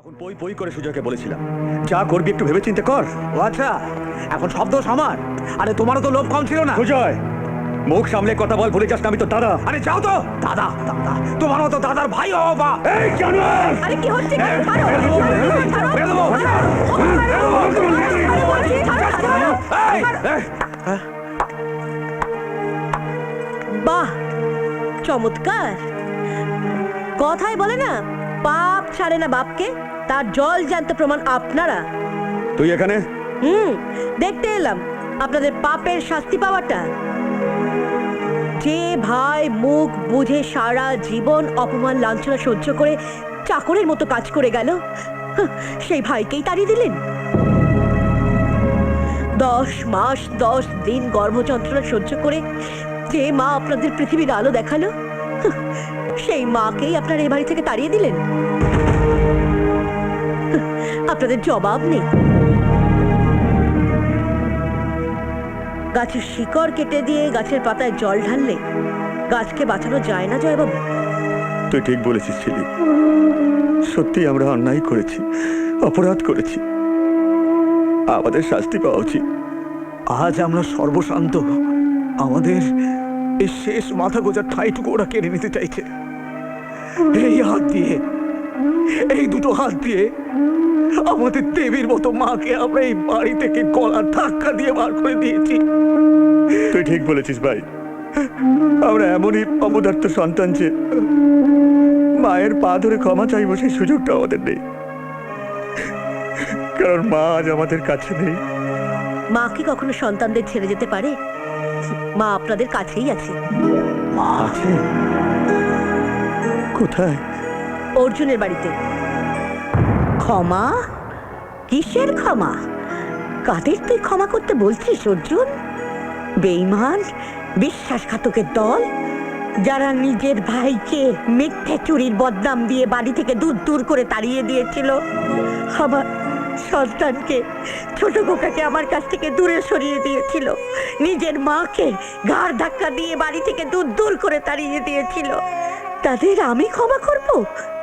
তখন বই বই করে সুজয়কে বলেছিলাম, যা করবি একটু ভেবেচিন্তে কর। ও আচ্ছা, এখন শব্দ আমার। আরে তোমারও তো লোভ কম ছিল না। সুজয়, মুখ সামলে কথা বল, ভুলে যাস না আমি তো দাদা। আরে যাও তো। দাদা দাদা তোমার মতো দাদার ভাই হও বা। এই জানোয়ার! আরে কি হচ্ছে কি? ছাড়ো, ফেলে দেবো। বাহ, চমৎকার। কথায় বলে না, পাপ ছাড়ে না বাপকে, তার জল জ্যান্ত প্রমাণ আপনারা। তুই এখানে? দেখতে এলাম আপনাদের পাপের শাস্তি পাওয়াটা। যে ভাই মুখ বুঝে সারা জীবন অপমান লাঞ্ছনা সহ্য করে চাকরের মতো কাজ করে গেল, সেই ভাইকেই তাড়িয়ে দিলেন। 10 মাস 10 দিন গর্ভযন্ত্রণা সহ্য করে যে মা আপনাদের পৃথিবীর আলো দেখালো, সেই মাকেই আপনারা এই বাড়ি থেকে তাড়িয়ে দিলেন। আপনাদের জবাব নেই। গাছের শিকড় কেটে দিয়ে গাছের পাতায় জল ঢাললে গাছকে বাঁচানো যায় না জয়বাবু? তুই ঠিক বলেছিস ছিলি, সত্যি আমরা অন্যায় করেছি, অপরাধ করেছি, আমাদের শাস্তি পাওয়া উচিত। আজ আমরা সর্বশান্ত, আমাদের এই শেষ মাথা গোজার ঠাইটুকু ওরা কেড়ে নিতে চাইছে। এই হাত দিয়ে, এই দুটো হাত দিয়ে আমাদের দেবীর মতো মাকে আমরা এই বাড়ি থেকে গলার ধাক্কা দিয়ে বার করে দিয়েছি। তুই ঠিক বলেছিস ভাই, আমরা এমনই অপদার্থ সন্তান যে মায়ের পা ধরে ক্ষমা চাইব সেই সুযোগটা আমাদের নেই, কারণ মা আজ আমাদের কাছে নেই। মা কি কখনো সন্তানদের ছেড়ে যেতে পারে? মা আপনাদের কাছেই আছে। মা আছে? কোথায়? অর্জুনের বাড়িতে। ক্ষমা? কিসের ক্ষমা? কাদের তুই ক্ষমা করতে বলছিস অর্জুন? বেঈমান, বিশ্বাসঘাতকের দল, যারা নিজের ভাইকে মিথ্যে চুরির বদনাম দিয়ে বাড়ি থেকে দূর দূর করে তাড়িয়ে দিয়েছিল। আমার সন্তানকে, ছোট খোকাকে আমার কাছ থেকে দূরে সরিয়ে দিয়েছিল। নিজের মাকে ঘাড় ধাক্কা দিয়ে বাড়ি থেকে দূর দূর করে তাড়িয়ে দিয়েছিল। তাদের আমি ক্ষমা করব?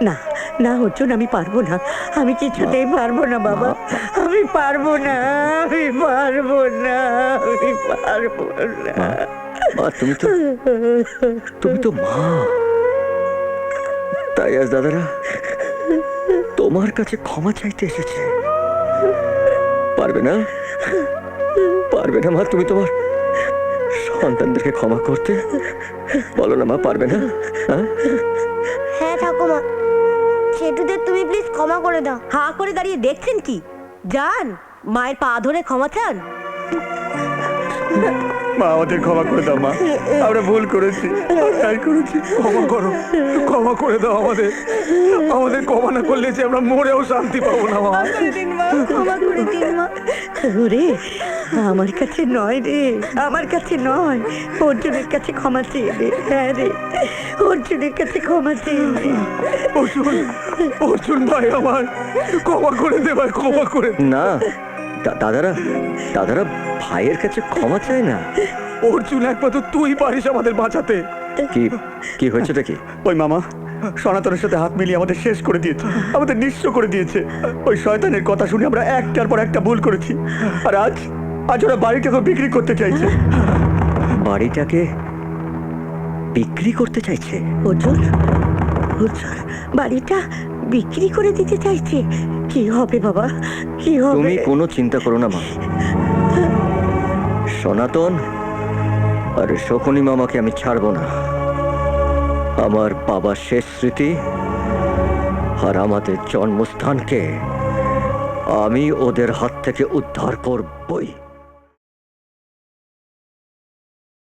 না না অর্জুন, আমি পারবো না, আমি কিছুতেই পারবো না বাবা, আমি পারবো না, আমি পারবো না, আমি পারবো না। মা, তুমি তো মা, তাই আজ দাদারা তোমার কাছে ক্ষমা চাইতে এসেছে। পারবে না, পারবে না মা, তুমি তোমার সন্তানদেরকে ক্ষমা করতে? বলো না মা, পারবে না? হ্যাঁ ঠাকুমা, সেটুদের তুমি প্লিজ ক্ষমা করে দাও। হাঁ করে দাঁড়িয়ে দেখছেন কি? যান, মায়ের পা ধরে ক্ষমা চান। মা, আমাদের ক্ষমা করে দাও মা, আমরা ভুল করেছি, অন্যায় করেছি। ক্ষমা করো, ক্ষমা করে দাও আমাদের। আমাদের ক্ষমা না করলে যে আমরা মরেও শান্তি পাবো না। মা ক্ষমা করে দিন মা। ওরে, আমার কাছে নয় রে, আমার কাছে নয়, অর্জুনের কাছে ক্ষমা চেয়ে দে। হ্যাঁ রে, অর্জুনের কাছে ক্ষমা চেয়ে দে। অর্জুন, অর্জুন ভাই আমার, ক্ষমা করে দে ভাই, ক্ষমা করে দে। না দাদারা ভাইয়ের কাছে ক্ষমা চায় না। অর্জুন, একমাত্র তুই পারিস আমাদের বাঁচাতে। কি হয়েছেটা কি? ওই মামা সনাতনের সাথে হাত মিলিয়ে আমাদের শেষ করে দিয়েছে, আমাদের নিঃস্ব করে দিয়েছে। ওই শয়তানের কথা শুনে আমরা একটার পর একটা ভুল করেছি, আর আজ ওরা বাড়িটাকে বিক্রি করতে চাইছে। বাড়িটাকে বিক্রি করতে চাইছে? অর্জুন, অর্জুন বাড়িটা বিক্রি করে দিতে চাইছে? কি হবে বাবা, কি হবে? তুমি কোনো চিন্তা করো না মা, সনাতন আর শকুনি মামাকে আমি ছাড়বো না। আমার বাবার শেষ স্মৃতি আর আমাদের জন্মস্থানকে আমি ওদের হাত থেকে উদ্ধার করবই।